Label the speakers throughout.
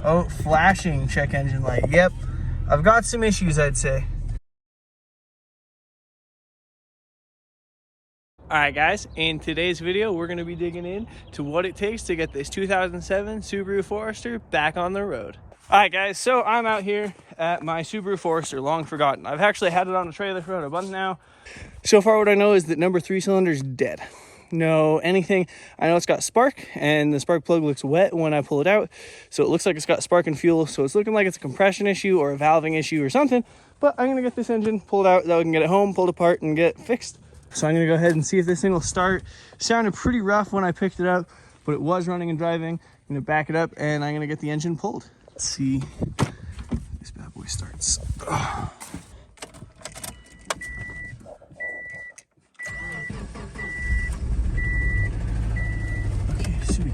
Speaker 1: Oh, flashing check engine light. Yep, I've got some issues, I'd say. Alright guys, in today's video we're going to be digging in to what it takes to get this 2007 Subaru Forester back on the road. Alright guys, so I'm out here at my Subaru Forester, long forgotten. I've actually had it on a trailer for about a month now. So far what I know is that number 3 cylinder is dead. No anything. I know it's got spark and the spark plug looks wet when I pull it out. So it looks like it's got spark and fuel. So it's looking like it's a compression issue or a valving issue or something. But I'm going to get this engine pulled out so I can get it home, pulled apart and get it fixed. So I'm going to go ahead and see if this thing will start. Sounded pretty rough when I picked it up, but it was running and driving. I'm going to back it up and I'm going to get the engine pulled. Let's see if this bad boy starts. Oh. Okay, sweet.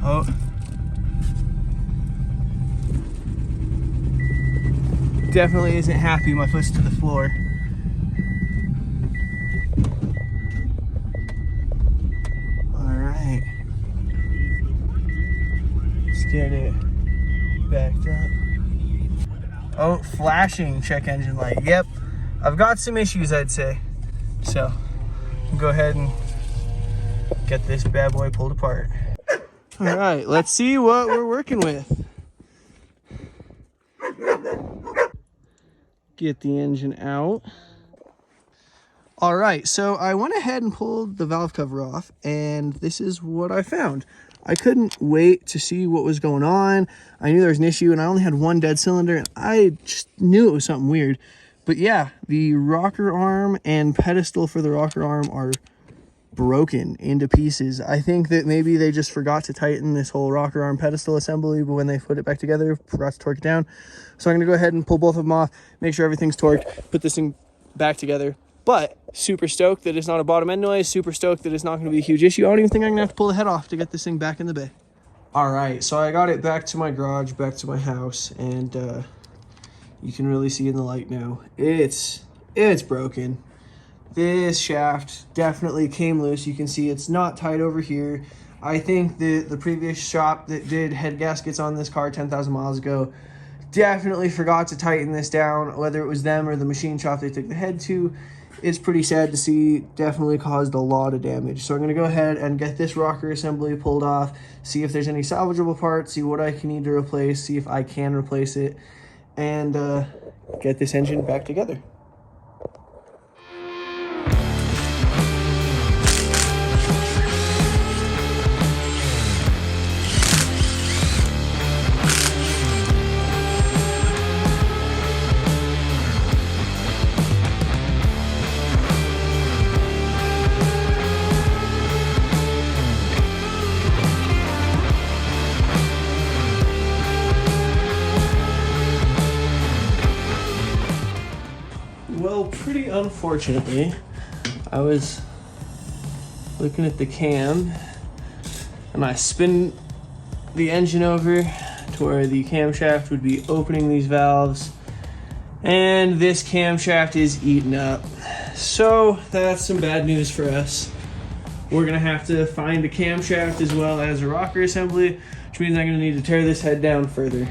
Speaker 1: Oh. Definitely isn't happy. My foot's to the floor. Alright. Let's get it backed up. Oh, flashing check engine light. Yep, I've got some issues, I'd say. So, I'll go ahead and get this bad boy pulled apart. Alright, let's see what we're working with. Get the engine out. All right, so I went ahead and pulled the valve cover off, and this is what I found. I couldn't wait to see what was going on. I knew there was an issue, and I only had one dead cylinder, and I just knew it was something weird. But yeah, the rocker arm and pedestal for the rocker arm are broken into pieces. I think that maybe they just forgot to tighten this whole rocker arm pedestal assembly, but when they put it back together, forgot to torque it down. So I'm going to go ahead and pull both of them off, make sure everything's torqued, put this thing back together. But super stoked that it's not a bottom end noise, super stoked that it's not going to be a huge issue. I don't even think I'm going to have to pull the head off to get this thing back in the bay. All right, so I got it back to my garage, back to my house, and you can really see in the light now. It's broken. This shaft definitely came loose. You can see it's not tight over here. I think the previous shop that did head gaskets on this car 10,000 miles ago definitely forgot to tighten this down, whether it was them or the machine shop they took the head to. It's pretty sad to see. Definitely caused a lot of damage. So I'm going to go ahead and get this rocker assembly pulled off, see if there's any salvageable parts, see what I can need to replace, see if I can replace it, and get this engine back together. Well, pretty unfortunately, I was looking at the cam and I spin the engine over to where the camshaft would be opening these valves, and this camshaft is eaten up. So that's some bad news for us. We're gonna have to find a camshaft as well as a rocker assembly, which means I'm gonna need to tear this head down further.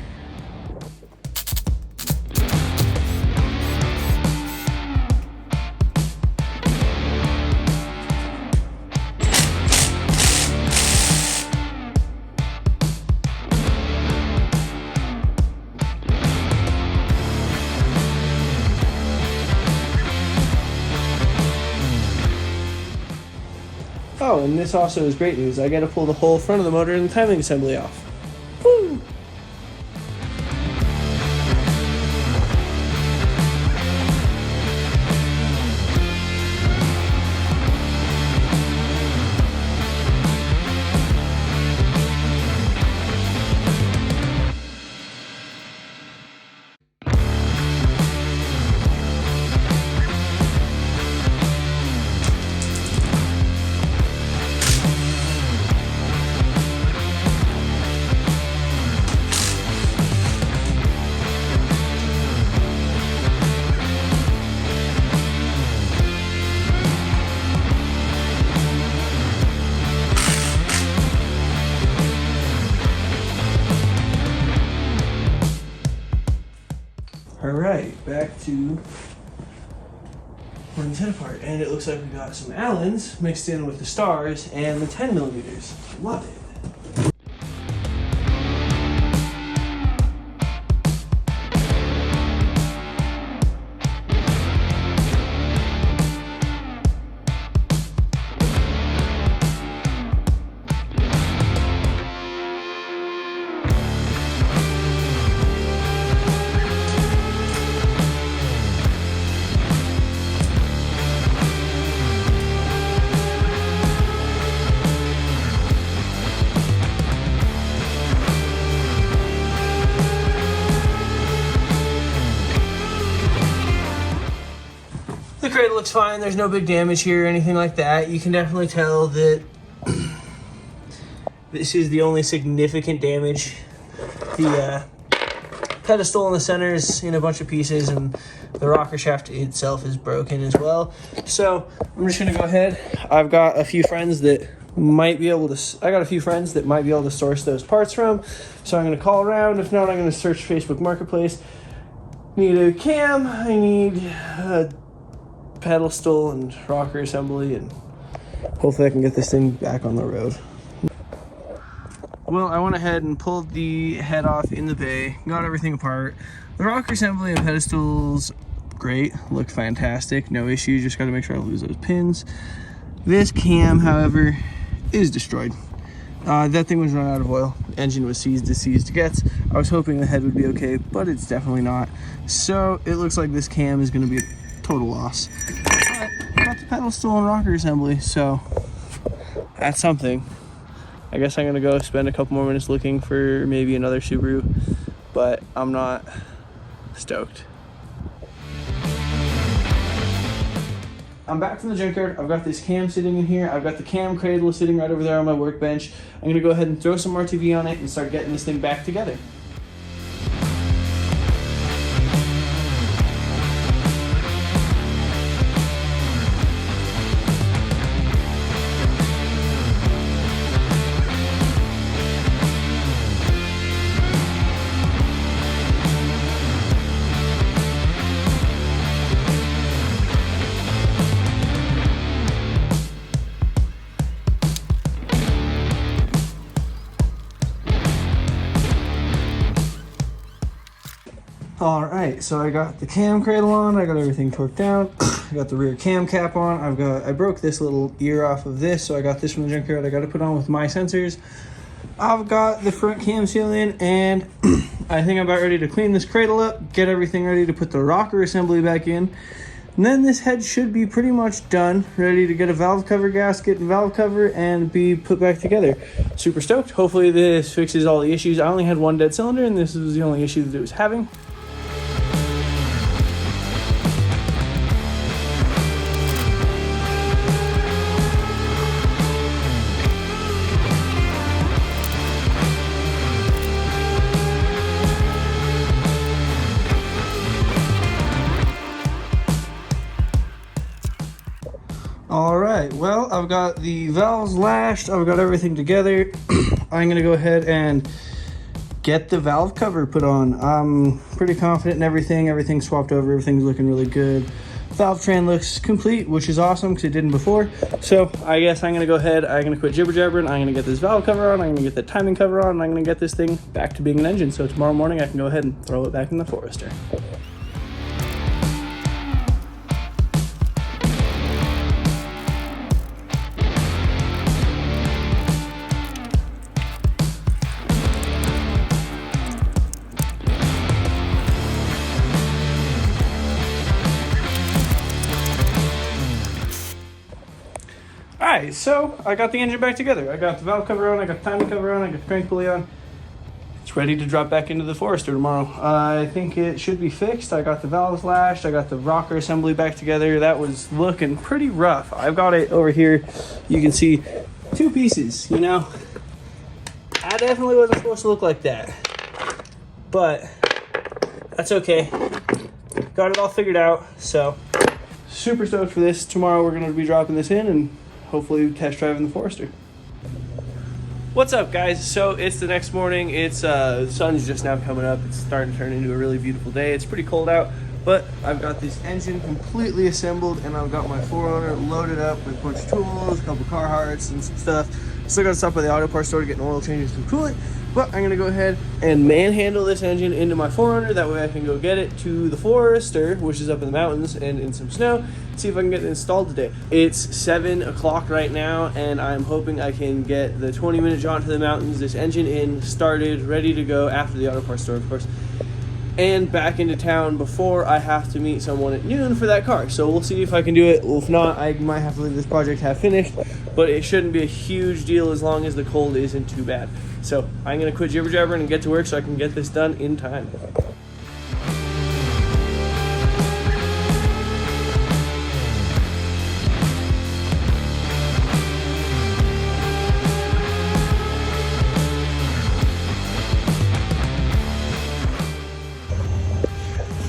Speaker 1: Oh, and this also is great news. I gotta pull the whole front of the motor and the timing assembly off. Woo! back to pulling his head apart. And it looks like we got some Allens mixed in with the stars and the 10 millimeters. Love it. The cradle looks fine. There's no big damage here or anything like that. You can definitely tell that this is the only significant damage. The pedestal in the center is in a bunch of pieces, and the rocker shaft itself is broken as well. So I'm just gonna go ahead. I've got a few friends that might be able to source those parts from. So I'm gonna call around. If not, I'm gonna search Facebook Marketplace. Need a cam. I need a pedestal and rocker assembly, and hopefully I can get this thing back on the road. Well, I went ahead and pulled the head off in the bay, got everything apart. The rocker assembly and pedestals, great, look fantastic, no issue, just gotta make sure I don't lose those pins. This cam, however, is destroyed. That thing was run out of oil, engine was seized as seized gets. I was hoping the head would be okay, but it's definitely not. So it looks like this cam is gonna be a total loss. But got the pedestal and rocker assembly, so that's something. I guess I'm gonna go spend a couple more minutes looking for maybe another Subaru, but I'm not stoked. I'm back from the junkyard. I've got this cam sitting in here. I've got the cam cradle sitting right over there on my workbench. I'm gonna go ahead and throw some RTV on it and start getting this thing back together. All right, so I got the cam cradle on, I got everything torqued down, I got the rear cam cap on, I broke this little ear off of this, so I got this from the junkyard. I got to put on with my sensors. I've got the front cam seal in, and I think I'm about ready to clean this cradle up, get everything ready to put the rocker assembly back in, and then this head should be pretty much done, ready to get a valve cover gasket and valve cover and be put back together. Super stoked. Hopefully this fixes all the issues. I only had one dead cylinder, and this was the only issue that it was having. All right, well, I've got the valves lashed, I've got everything together. I'm gonna go ahead and get the valve cover put on. I'm pretty confident in everything. Everything's swapped over, everything's looking really good. Valve train looks complete, which is awesome because it didn't before. So I guess I'm gonna go ahead, I'm gonna quit jibber jabbering, I'm gonna get this valve cover on, I'm gonna get the timing cover on, and I'm gonna get this thing back to being an engine. So tomorrow morning I can go ahead and throw it back in the Forester. Alright, so I got the engine back together. I got the valve cover on, I got the timing cover on, I got the crank pulley on. It's ready to drop back into the Forester tomorrow. I think it should be fixed. I got the valves lashed, I got the rocker assembly back together. That was looking pretty rough. I've got it over here. You can see two pieces, you know. I definitely wasn't supposed to look like that. But that's okay. Got it all figured out, so super stoked for this. Tomorrow we're gonna be dropping this in and hopefully test driving the Forester. What's up, guys? So it's the next morning. It's the sun's just now coming up. It's starting to turn into a really beautiful day. It's pretty cold out, But I've got this engine completely assembled, and I've got my 4Runner loaded up with a bunch of tools, a couple car hearts and some stuff. Still got to stop by the auto parts store to get an oil change and some coolant. But I'm gonna go ahead and manhandle this engine into my 4Runner. That way I can go get it to the Forester, which is up in the mountains and in some snow, see if I can get it installed today. It's 7 o'clock right now, and I'm hoping I can get the 20-minute jaunt to the mountains, this engine in, started, ready to go after the auto parts store, of course, and back into town before I have to meet someone at noon for that car. So we'll see if I can do it. Well, if not, I might have to leave this project half finished, but it shouldn't be a huge deal as long as the cold isn't too bad. So I'm gonna quit jibber jabbering and get to work so I can get this done in time.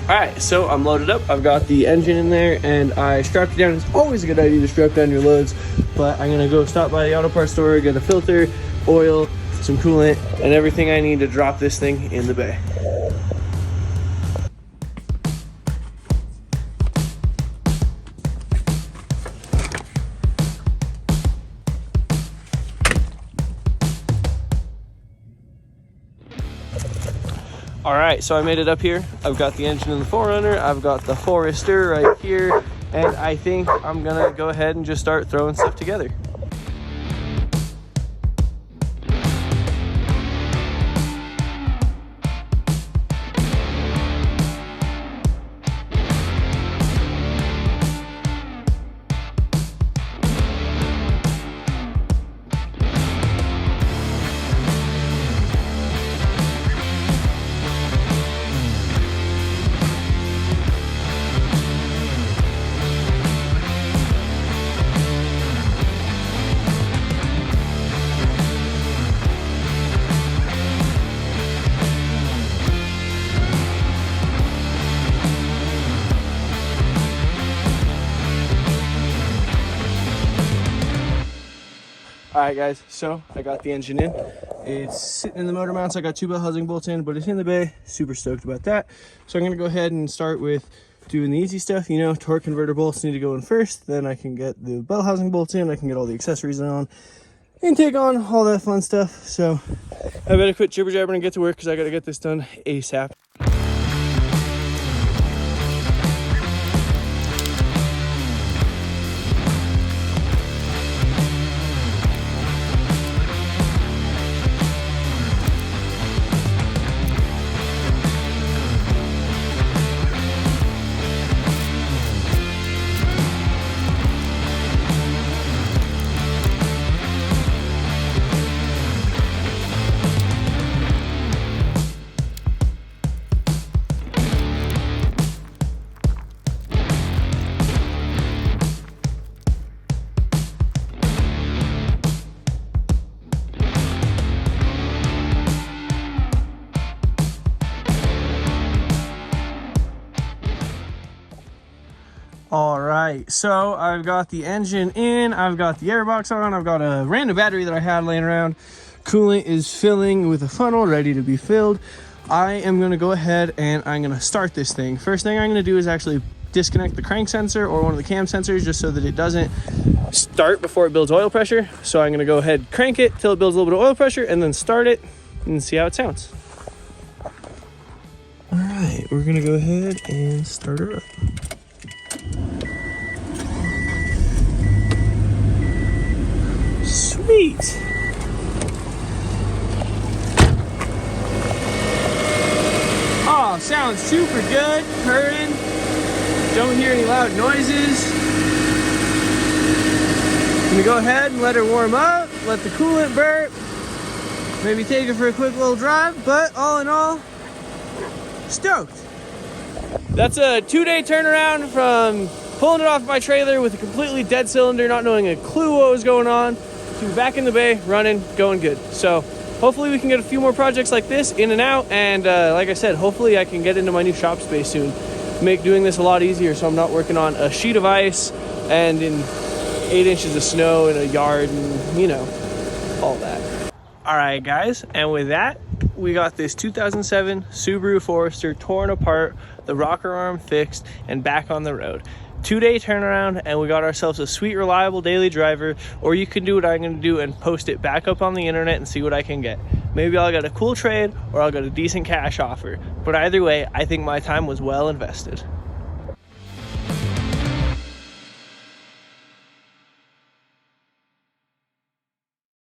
Speaker 1: Alright, so I'm loaded up. I've got the engine in there and I strapped it down. It's always a good idea to strap down your loads, but I'm gonna go stop by the auto parts store, get a filter, oil, some coolant, and everything I need to drop this thing in the bay. All right, so I made it up here. I've got the engine in the 4Runner. I've got the Forester right here. And I think I'm gonna go ahead and just start throwing stuff together. All right, guys, so I got the engine in. It's sitting in the motor mounts. I got 2 bell housing bolts in, but it's in the bay. Super stoked about that. So I'm gonna go ahead and start with doing the easy stuff. You know, torque converter bolts need to go in first. Then I can get the bell housing bolts in. I can get all the accessories on and take on all that fun stuff. So I better quit jibber jabbering and get to work because I gotta get this done ASAP. All right, so I've got the engine in, I've got the airbox on, I've got a random battery that I had laying around. Coolant is filling with a funnel, ready to be filled. I am gonna go ahead and I'm gonna start this thing. First thing I'm gonna do is actually disconnect the crank sensor or one of the cam sensors just so that it doesn't start before it builds oil pressure. So I'm gonna go ahead, crank it till it builds a little bit of oil pressure and then start it and see how it sounds. All right, we're gonna go ahead and start her up. Sweet. Oh, sounds super good. Purring. Don't hear any loud noises. I'm gonna go ahead and let her warm up, let the coolant burp, maybe take her for a quick little drive, but all in all, stoked. That's a 2-day turnaround from pulling it off my trailer with a completely dead cylinder, not knowing a clue what was going on, to back in the bay, running, going good. So hopefully we can get a few more projects like this in and out, and like I said, hopefully I can get into my new shop space soon. Make doing this a lot easier so I'm not working on a sheet of ice and in 8 inches of snow in a yard and, you know, all that. All right, guys, and with that, we got this 2007 Subaru Forester torn apart, the rocker arm fixed, and back on the road. 2-day turnaround, and we got ourselves a sweet, reliable daily driver. Or you can do what I'm gonna do and post it back up on the internet and see what I can get. Maybe I'll get a cool trade, or I'll get a decent cash offer. But either way, I think my time was well invested.